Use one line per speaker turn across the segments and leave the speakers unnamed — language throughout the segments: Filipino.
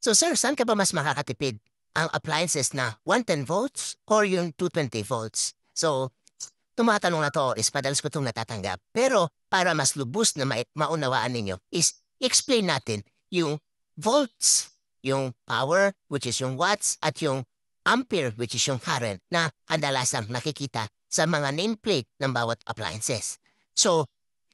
So sir, saan ka ba mas makakatipid? Ang appliances na 110 volts or yung 220 volts? So, tumatanong na to is madalas ko itong natatanggap. Pero para mas lubos na maunawaan ninyo is explain natin yung volts, yung power which is yung watts at yung ampere which is yung current na kadalasang nakikita sa mga nameplate ng bawat appliances. So,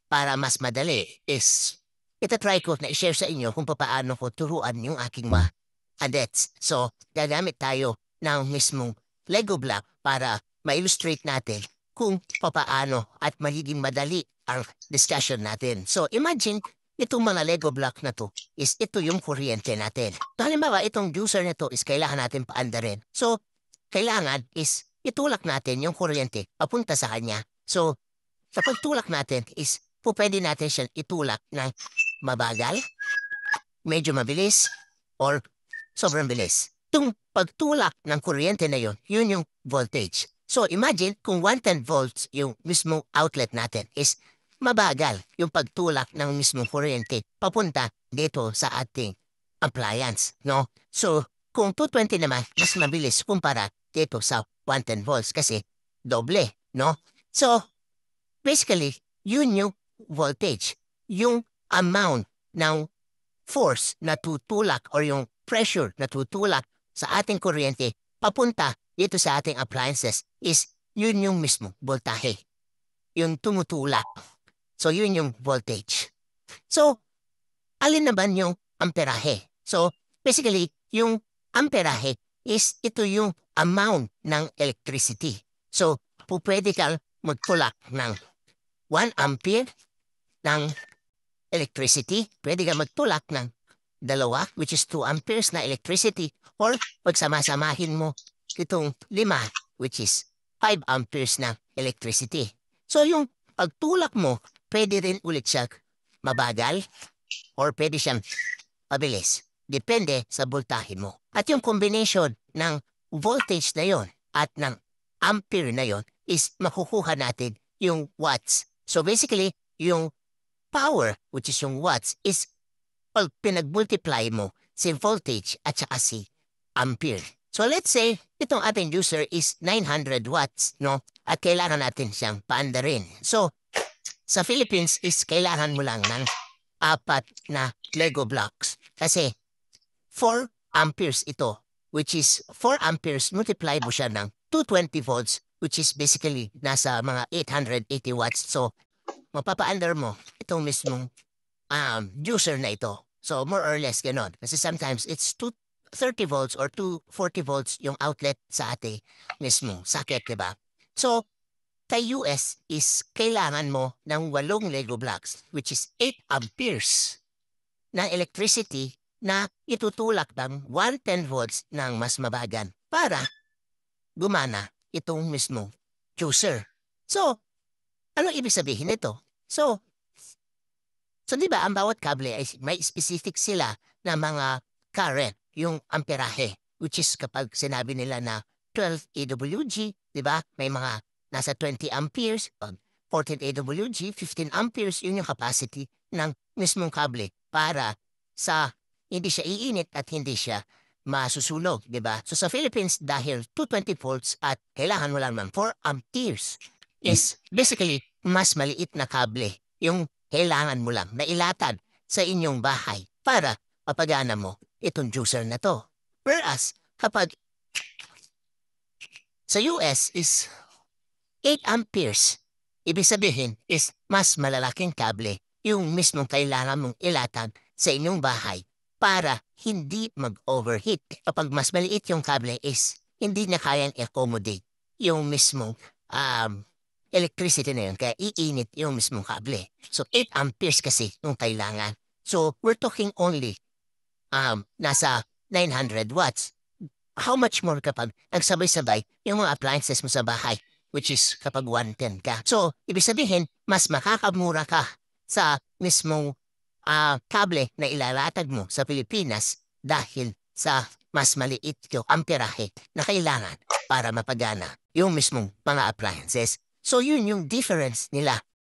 para mas madali is itatry ko na i-share sa inyo kung paano ko turuan yung aking mga cadets. So, gagamit tayo ng mismong Lego block para ma-illustrate natin kung papaano at magiging madali ang discussion natin. So, imagine, itong mga Lego block na to is ito yung kuryente natin. So, halimbawa, itong juicer na to is kailangan natin paandarin. So, kailangan is itulak natin yung kuryente papunta sa kanya. So, sa pagtulak natin is pwede natin siyang itulak ng mabagal, medyo mabilis, or sobrang bilis. Itong pagtulak ng kuryente na yun yung voltage. So imagine kung 110 volts yung mismong outlet natin is mabagal yung pagtulak ng mismong kuryente papunta dito sa ating appliance, no? So kung 220 naman, mas mabilis kumpara dito sa 110 volts kasi doble, no? So basically, yun yung voltage, yung amount ng force na tutulak or yung pressure na tutulak sa ating kuryente papunta dito sa ating appliances is yun yung mismo voltahe, yung tumutulak. So yun yung voltage. So, alin naman yung amperahe? So, basically, yung amperahe is ito yung amount ng electricity. So, pwede kang magtulak ng 1 ampere ng electricity. Pwede ka magtulak ng 2, which is 2 amperes na electricity, or pagsama-samahin mo itong 5, which is 5 amperes na electricity. So yung pagtulak mo, pwede rin ulit siya mabagal or pwede siyang mabilis. Depende sa voltahe mo. At yung combination ng voltage na yon at ng ampere na yon is makukuha natin yung watts. So basically, yung power, which is yung watts, is pag pinag-multiply mo si voltage at saka si ampere. So let's say, itong ating juicer is 900 watts, no? At kailangan natin siyang paandarin. So, sa Philippines is kailangan mo lang ng 4 na Lego blocks. Kasi 4 amperes ito, which is 4 amperes multiply mo siya ng 220 volts, which is basically nasa mga 880 watts. So, mapapaandar mo itong mismong juicer na ito. So, more or less ganon. Kasi sometimes it's 230 volts or 240 volts yung outlet sa ating mismong socket, diba? So, sa US is kailangan mo ng 8 Lego blocks, which is 8 amperes ng electricity na itutulak ng 110 volts ng mas mabagan para gumana itong mismong juicer. So, ano ibig sabihin nito? So di ba ang bawat kable ay may specific sila na mga current, yung amperahe, which is kapag sinabi nila na 12 AWG, di ba? May mga nasa 20 amperes, pag 14 AWG, 15 amperes, yun yung capacity ng mismong kable para sa hindi siya iinit at hindi siya masusunog, di ba? So sa Philippines, dahil 220 volts at kailangan mo lang ng 4 amperes, is basically mas maliit na kable yung kailangan mo lang na ilatad sa inyong bahay para mapagana mo itong juicer na to. Whereas, kapag sa US is 8 amperes, ibig sabihin is mas malalaking kable yung mismong kailangan mong ilatad sa inyong bahay para hindi mag-overheat. Kapag mas maliit yung kable is hindi na kayang accommodate yung mismong electricity na yun, kaya iinit yung mismong kable. So, 8 amperes kasi yung kailangan. So, we're talking only nasa 900 watts. How much more kapag nagsabay-sabay yung mga appliances mo sa bahay, which is kapag 110 ka. So, ibig sabihin, mas makakamura ka sa mismong kable na ilalatag mo sa Pilipinas dahil sa mas maliit yung amperahe na kailangan para mapagana yung mismong mga appliances. So yun yung difference nila